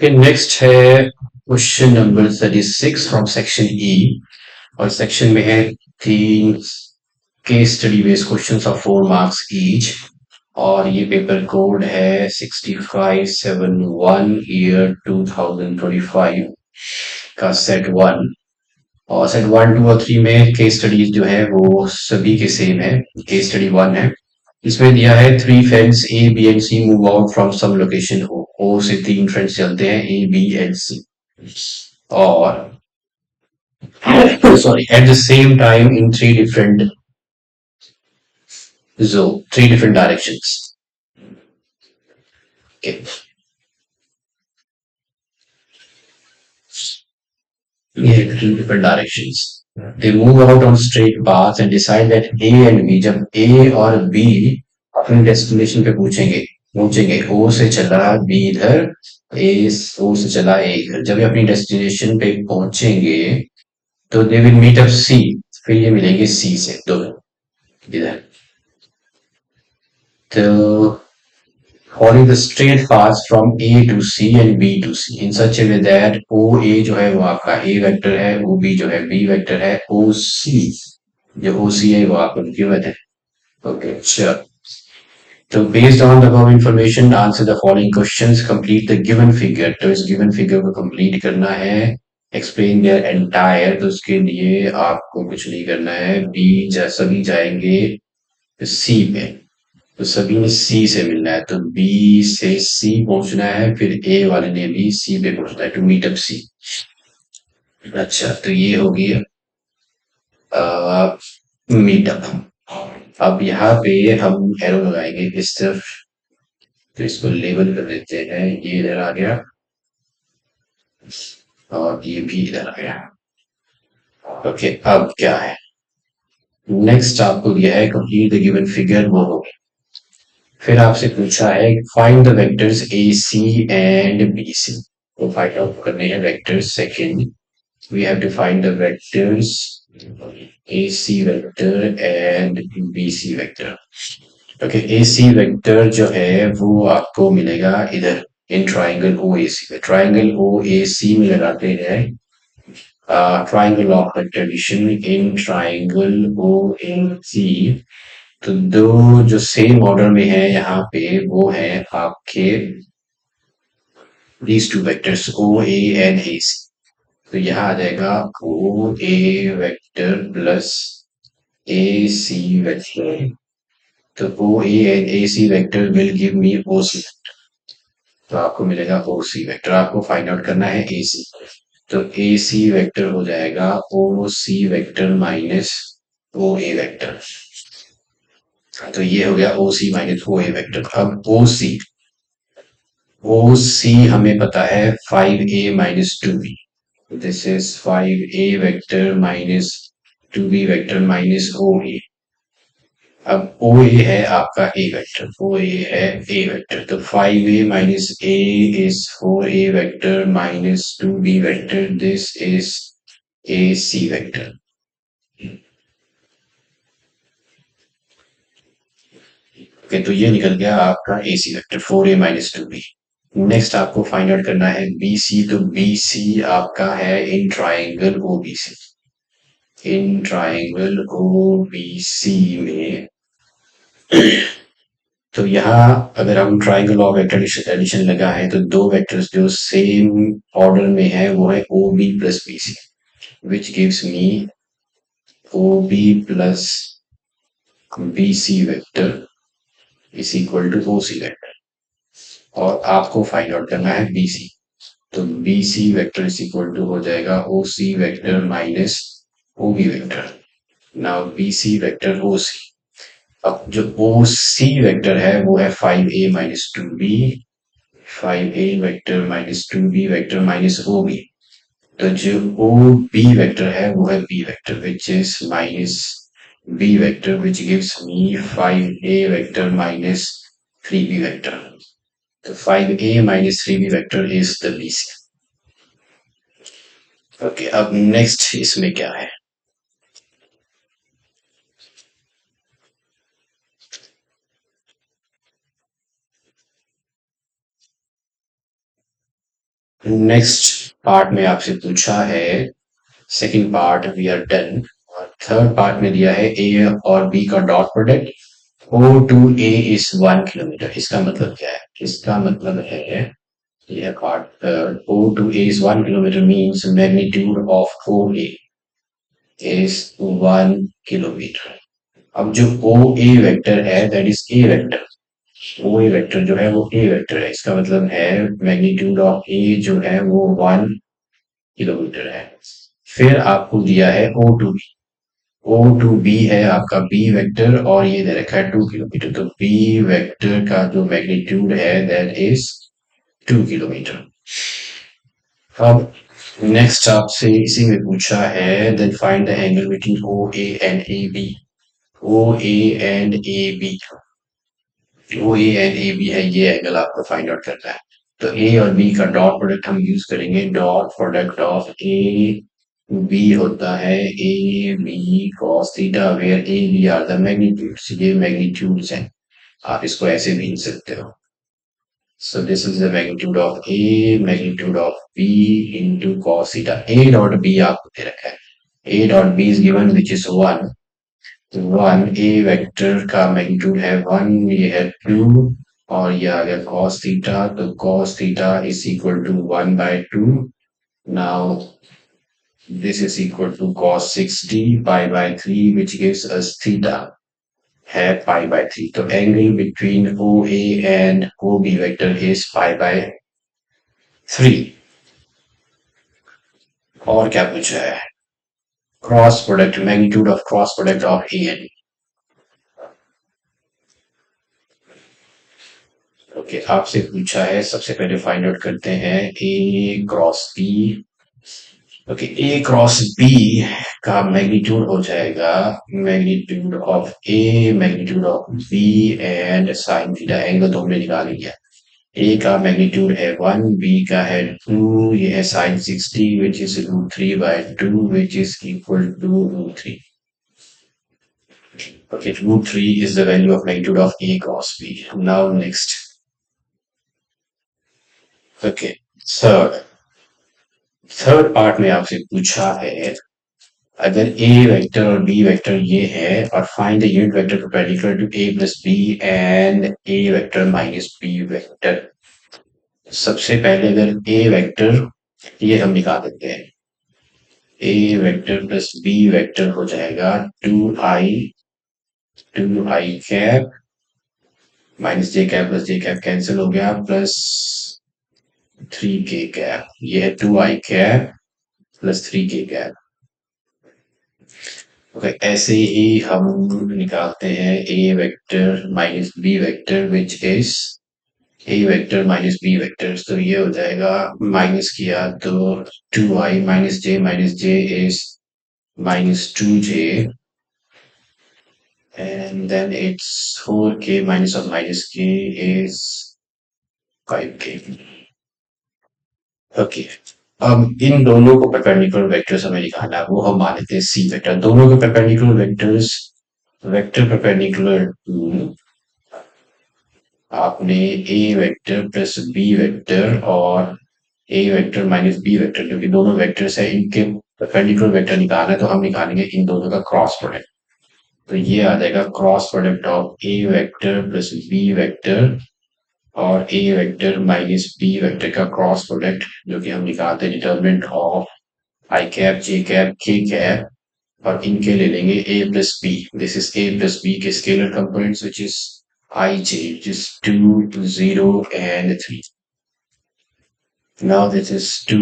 फिर नेक्स्ट है question number 36 from section E. और सेक्शन में है तीन case study based questions of 4 marks each. और ये पेपर कोड है 6571 ईयर 2025 का सेट 1। और सेट 1, 2 और 3 में केस स्टडीज जो है वो सभी के सेम है। केस स्टडी 1 है। इसमें दिया है 3 friends A B and C move out from some location O से 3 फ्रेंड्स चलते हैं ए बी एंड सी। और sorry, at the same time in three different directions. Okay. Yeah, 3 different directions. They move out on straight paths and decide that A and B, जब A और B अपनी destination पे पहुंचेंगे O से चला B इधर, A O से चला A इधर। जब ये अपनी डेस्टिनेशन पे पहुंचेंगे तो they will meet up C। फिर ये मिलेंगे C से दो इधर। तो following the straight paths from A to C and B to C in such a way that OA जो है वो आपका A वेक्टर है, OB जो है B वेक्टर है, OC जो OC है वो आपका गिवन है। Okay sure. तो based on the above information answer the following questions, complete the given figure. तो इस गिवन फिगर को कंप्लीट करना है, एक्सप्लेन देयर एंटायर। तो उसके लिए आपको कुछ नहीं करना है, सभी जाएंगे सी पे। तो सभी ने सी से मिलना है, तो बी से सी पहुंचना है, फिर ए वाले ने भी सी पे पहुंचना है टू मीट अप सी। अच्छा, तो ये होगी मीटअप। अब यहाँ पे हम एरो लगाएंगे इस तरफ। तो इसको लेबल कर देते हैं, ये इधर आ गया और ये भी इधर आ गया। ओके, अब क्या है नेक्स्ट, आपको दिया है कंप्लीट द गिवन फिगर, वो हो गया। फिर आपसे पूछा है find the vectors A C and B C. तो फाइंड आउट करने हैं vectors. Second we have to find the vectors AC vector and BC vector. Okay, AC vector जो है वो आपको मिलेगा इधर इन ट्राइंगल OAC में। ट्राइंगल OAC में लगाते हैं triangle of contribution in triangle OAC। तो दो जो सेम ऑर्डर में है यहाँ पे वो है आपके these two vectors OA and AC। तो यहाँ आ जाएगा O A vector plus A C vector. तो O A and A C vector will give me O C. तो आपको मिलेगा ओ सी वेक्टर। आपको फाइंड आउट करना है ए सी। तो ए सी वेक्टर हो जाएगा O C vector minus O A vector. तो ये हो गया ओ सी माइनस ओ ए वेक्टर। अब ओ सी हमें पता है 5A - 2B। This is 5A vector minus 2B vector minus OA। अब OA है आपका A वेक्टर, OA है A वेक्टर। तो 5A minus A is 4A vector minus 2B vector। This is AC vector। Okay, तो ये निकल गया आपका AC vector 4A - 2B। Next आपको फाइंड आउट करना है BC। तो BC आपका है in triangle OBC। In triangle OBC में तो यहाँ अगर हम ट्राइंगल ऑफ वेक्टर एडिशन लगा है तो दो वेक्टर्स जो सेम ऑर्डर में है वो है O B plus B C, which gives me O B plus B C vector is equal to O C vector. और आपको फाइंड आउट करना है बी सी। तो B C vector is equal to हो जाएगा O C vector minus O B vector. Now B C vector O C. अब जो ओ C vector है वो है 5A - 2B। 5A vector minus 2B vector minus O B. तो जो O B vector है वो है B vector which is minus B vector which gives me 5A vector minus 3B vector. तो 5A - 3B vector is the B C. Okay, अब next इसमें क्या है। नेक्स्ट पार्ट में आपसे पूछा है, second part we are done. और थर्ड पार्ट में दिया है ए और बी का dot product. O to A is 1 kilometre. इसका मतलब क्या है? इसका मतलब है, यह part, O to A is 1 kilometre means magnitude of O A is 1 kilometre. अब जो ओ ए वेक्टर है that is A vector. O A vector जो है वो ए वेक्टर है, इसका मतलब है मैग्नीट्यूड ऑफ ए जो है वो 1 किलोमीटर है। फिर आपको दिया है O to B. O to B है आपका बी वेक्टर और ये दे रखा है 2 किलोमीटर। तो बी वेक्टर का जो मैग्नीट्यूड है दैट इज 2 किलोमीटर। अब नेक्स्ट आपसे इसी में पूछा है then find the angle between O A and A B. O A and A B, O A and A B है, ये एंगल आपको फाइंड आउट करना है। तो ए और बी का डॉट प्रोडक्ट हम यूज करेंगे। Dot product of A B होता है A B cos theta, where A B are the magnitudes. ये मैग्नीट्यूड्स हैं, आप इसको ऐसे भी लिख सकते हो। So this is the magnitude of A, magnitude of B into cos theta. A dot B आपको दे रखा है। A dot B is given which is 1. तो 1 A वेक्टर का मैग्नीट्यूड है 1, ये है 2 और ये आ गया cos theta। तो cos theta is equal to 1 by 2. Now this is equal to cos 60 pi by 3 which gives us theta है पाई बाय 3। तो angle between O A and O B vector is pi by 3। और क्या पूछा है? Cross product, magnitude of cross product of A and B. Okay, आपसे पूछा है, सबसे पहले फाइंड आउट करते हैं A cross B. Okay, A cross B का मैग्नीट्यूड हो जाएगा magnitude of A, magnitude of B and sine theta. Angle तो हमने निकाल लिया। ए का मैग्नीट्यूड है 1, बी का है 2, ये है sine 60 which is root 3 by 2 which is equal to root 3। Okay, root 3 is the value of magnitude of A cos B. Now next. Okay, third third part में आपसे पूछा है, अगर A वेक्टर और B वेक्टर ये है और find the unit vector perpendicular to A plus B and A vector minus B vector. सबसे पहले अगर A वेक्टर ये हम निकाल देते हैं। A vector plus B vector हो जाएगा 2i कैप माइनस जे कैप प्लस जे कैप कैंसिल हो गया, प्लस 3k कैप। ये है 2i cap plus 3k cap. Okay, ऐसे ही हम निकालते हैं A vector minus B vector which is A vector minus B vector. तो ये हो जाएगा, माइनस किया तो 2i minus J is minus 2j and then it's 4k minus of minus k is 5k। Okay, अब इन दोनों को परपेंडिकुलर वेक्टर्स हमें निकालना है, वो हम मान लेते हैं सी वेक्टर। दोनों के perpendicular vectors, vector perpendicular to आपने A vector plus B vector और A vector minus B vector, क्योंकि दोनों वेक्टर्स है इनके परपेंडिकुलर वेक्टर निकालना है तो हम निकालेंगे इन दोनों का क्रॉस प्रोडक्ट। तो ये आ जाएगा cross product of A vector plus B vector और A vector minus B vector का क्रॉस प्रोडक्ट, जो कि हम निकालते हैं determinant of I cap J cap K cap, और इनके ले लेंगे A plus B. This is A plus B के scalar components which is I J which is 2 0 and 3। now this is 2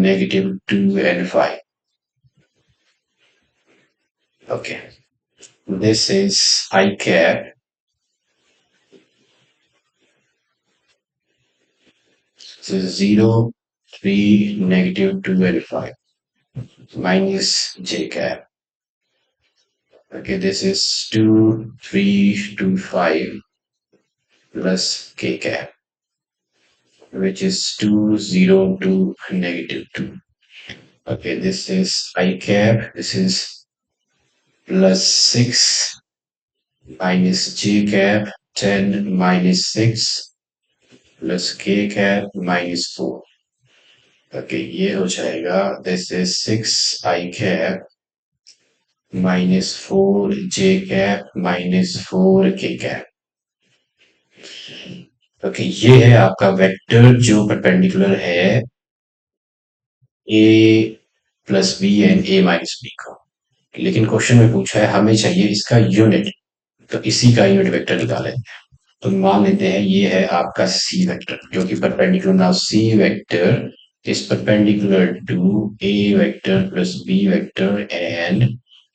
negative 2 and 5। okay, this is I cap, this is 0 3 negative 2 and 5 minus j cap। okay, this is 2 3 2 5 plus k cap which is 2 0 2 negative 2। okay, this is I cap, this is plus 6 minus j cap 10 minus 6 plus k cap minus 4। Okay, ये हो जाएगा, this is 6 i minus 4 j minus 4 k। Okay, ये है आपका vector जो perpendicular है A plus B and A minus B को। लेकिन क्वेश्चन में पूछा है हमें चाहिए इसका यूनिट, तो इसी का यूनिट वेक्टर निकाले। तो मान लेते हैं ये है आपका सी वेक्टर जो कि perpendicular, now C vector is perpendicular to A vector plus B vector and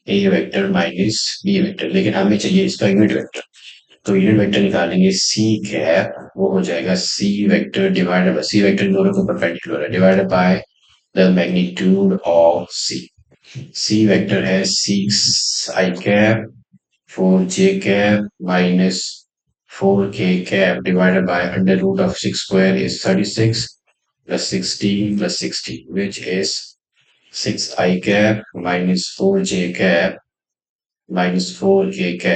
A vector minus B vector, लेकिन हमें चाहिए इसका यूनिट वेक्टर। तो यूनिट वेक्टर निकालेंगे सी कैप, वो हो जाएगा C vector divided by, C vector दोनों को परपेंडिकुलर है, divided by the magnitude of C. C vector है 6 i, 4 j minus 4 k divided by under root of 6 square is 36 plus 16 plus 60, which is 6 i minus 4 j minus 4 k।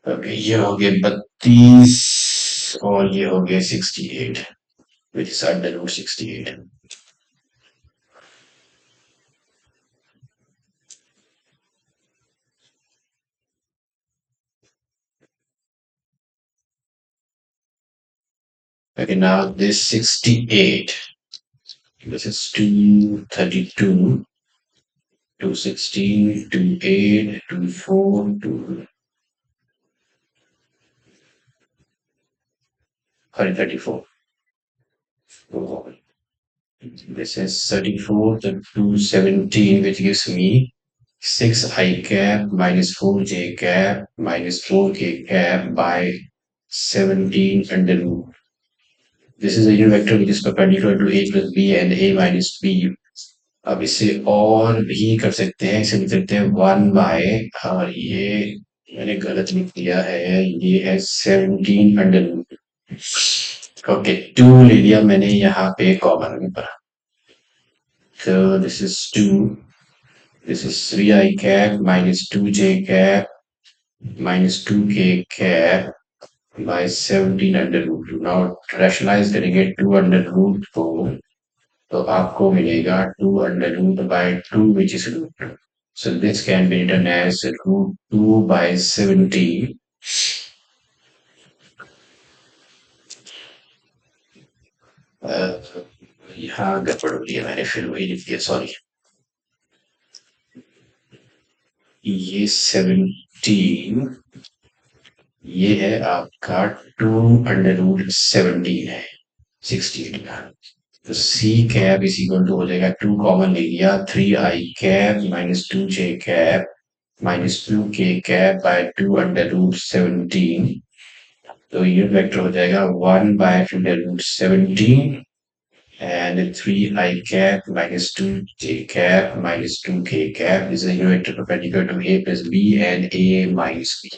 Okay, ये हो गया 32 और ये हो गया 68, which is under root 68। Okay, now this 68, this is 232, 216, 28, 24, 2, sorry, 34. This is 34 to 217, which gives me 6 i minus 4 j minus 4 k by 17 under root. This is a unit vector which is perpendicular to a plus b and a minus b। अब इसे और भी कर सकते हैं, इसे लिख सकते हैं 1 बाय, और ये मैंने गलत लिख दिया है, ये है 17 अंडर रूट। ओके, 2 ले लिया मैंने यहाँ पे कॉमन में पर। So this is 2, this is 3 i minus 2 j minus 2 k by 17 under root 2। Now rationalize करेंगे 2 under root को, तो आपको मिलेगा 2 under root by 2 which is root 2। So this can be written as root 2 by 17। यहाँ गड़बड़ हो रही है, मैंने फिर वही लिख दिया, सॉरी। ये 17, ये है आपका 2 अंडर रूट 17 है 68 का। तो C cap is equal to हो जाएगा, 2 कॉमन ले लिया, 3 i minus 2 j minus 2 k by 2 under root 17। तो यूनिट वेक्टर हो जाएगा 1 by under root 17 and 3 i minus 2 j minus 2 k is a unit vector perpendicular to a plus b and a minus b।